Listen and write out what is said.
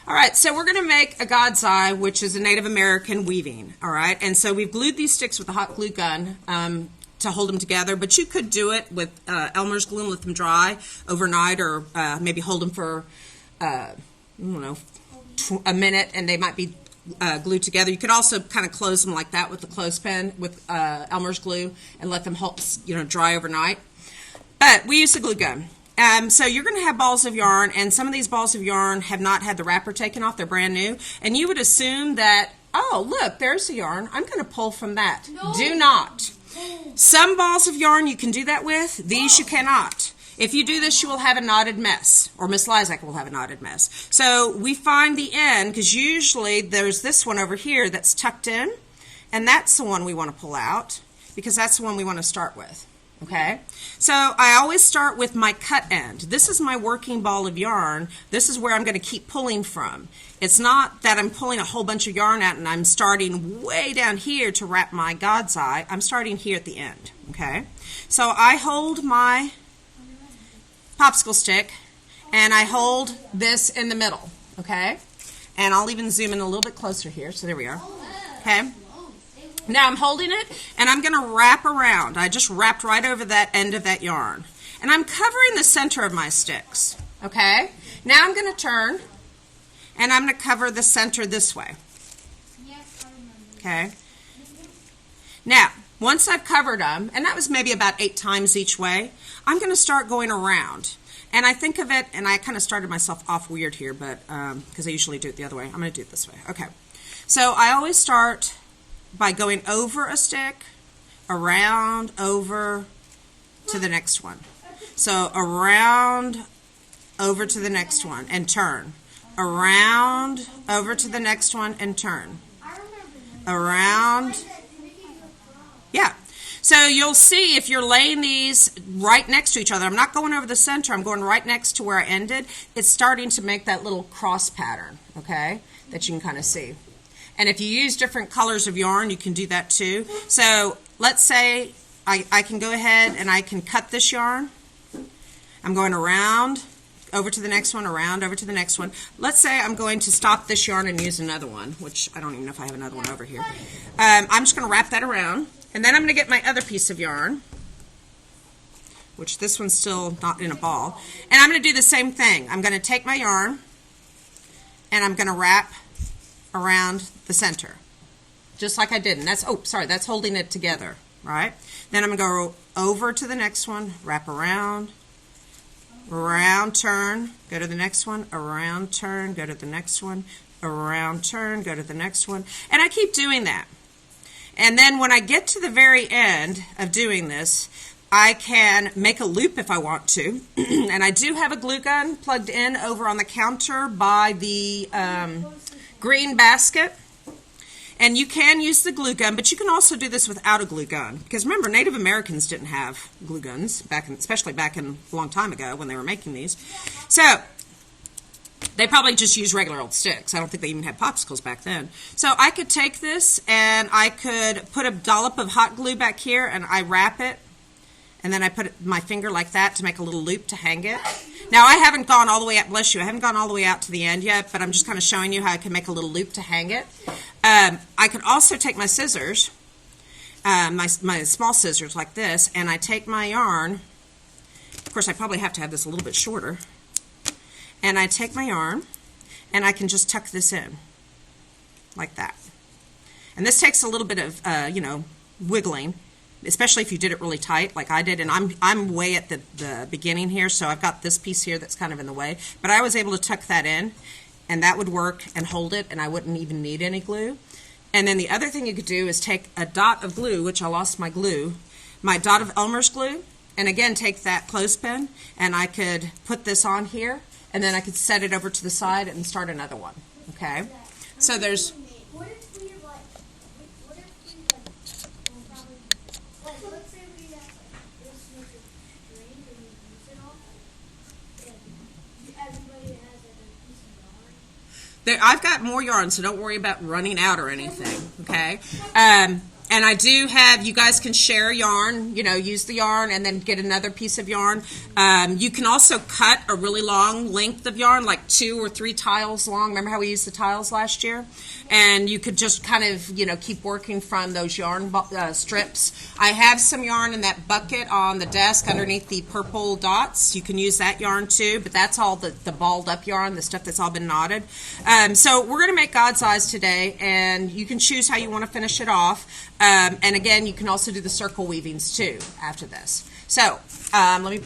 All right, so we're going to make a God's Eye, which is a Native American weaving, all right? And so we've glued these sticks with a hot glue gun to hold them together, but you could do it with Elmer's glue and let them dry overnight, or maybe hold them for, I don't know, a minute, and they might be glued together. You could also kind of close them like that with the clothespin with Elmer's glue and let them hold, dry overnight. But we use a glue gun. So you're going to have balls of yarn, and some of these balls of yarn have not had the wrapper taken off. They're brand new. And you would assume that, oh, look, there's the yarn. I'm going to pull from that. No. Do not. Some balls of yarn you can do that with. These you cannot. If you do this, you will have a knotted mess, or Miss Lizak will have a knotted mess. So we find the end, because usually there's this one over here that's tucked in, and that's the one we want to pull out, because that's the one we want to start with. Okay, so I always start with my cut end. This is my working ball of yarn. This is where I'm going to keep pulling from. It's not that I'm pulling a whole bunch of yarn out and I'm starting way down here to wrap my God's Eye. I'm starting here at the end. Okay, so I hold my popsicle stick and I hold this in the middle. Okay, and I'll even zoom in a little bit closer here. So there we are. Okay. Now I'm holding it, and I'm going to wrap around. I just wrapped right over that end of that yarn. And I'm covering the center of my sticks, okay? Now I'm going to turn, and I'm going to cover the center this way, okay? Now, once I've covered them, and that was maybe about 8 times each way, I'm going to start going around. And I think of it, and I kind of started myself off weird here, but because I usually do it the other way. I'm going to do it this way. Okay. So I always start by going over a stick, around, over to the next one. So around, over to the next one, and turn. Around, over to the next one, and turn. Around. Yeah. So you'll see if you're laying these right next to each other, I'm not going over the center, I'm going right next to where I ended, it's starting to make that little cross pattern, okay, that you can kind of see. And if you use different colors of yarn, you can do that too. So let's say I can go ahead and I can cut this yarn. I'm going around, over to the next one, around, over to the next one. Let's say I'm going to stop this yarn and use another one, which I don't even know if I have another one over here. I'm just going to wrap that around. And then I'm going to get my other piece of yarn, which this one's still not in a ball. And I'm going to do the same thing. I'm going to take my yarn and I'm going to wrap around the center, just like I did. And that's, oh, sorry, that's holding it together, right? Then I'm going to go over to the next one, wrap around, turn, go to the next one, around, turn, go to the next one, around, turn, go to the next one. And I keep doing that. And then when I get to the very end of doing this, I can make a loop if I want to. And I do have a glue gun plugged in over on the counter by the green basket. And you can use the glue gun, but you can also do this without a glue gun. Because remember, Native Americans didn't have glue guns, especially back in a long time ago when they were making these. So they probably just used regular old sticks. I don't think they even had popsicles back then. So I could take this and I could put a dollop of hot glue back here and I wrap it. And then I put my finger like that to make a little loop to hang it. Now I haven't gone all the way out, bless you, I haven't gone all the way out to the end yet, but I'm just kind of showing you how I can make a little loop to hang it. I could also take my scissors, my small scissors like this, and I take my yarn. Of course, I probably have to have this a little bit shorter. And I take my yarn, and I can just tuck this in, like that. And this takes a little bit of, wiggling, especially if you did it really tight, like I did. And I'm way at the beginning here, so I've got this piece here that's kind of in the way. But I was able to tuck that in, and that would work and hold it, and I wouldn't even need any glue. And then the other thing you could do is take a dot of glue, which I lost my glue, my dot of Elmer's glue, and again take that clothespin, and I could put this on here, and then I could set it over to the side and start another one, okay? So there's... I've got more yarn, so don't worry about running out or anything, okay? And I do have, you guys can share yarn, you know, use the yarn and then get another piece of yarn. You can also cut a really long length of yarn, like 2 or 3 tiles long. Remember how we used the tiles last year? And you could just kind of, you know, keep working from those yarn strips. I have some yarn in that bucket on the desk underneath the purple dots. You can use that yarn too, but that's all the balled up yarn, the stuff that's all been knotted. So we're going to make God's eyes today, and you can choose how you want to finish it off. And again, you can also do the circle weavings too after this. So let me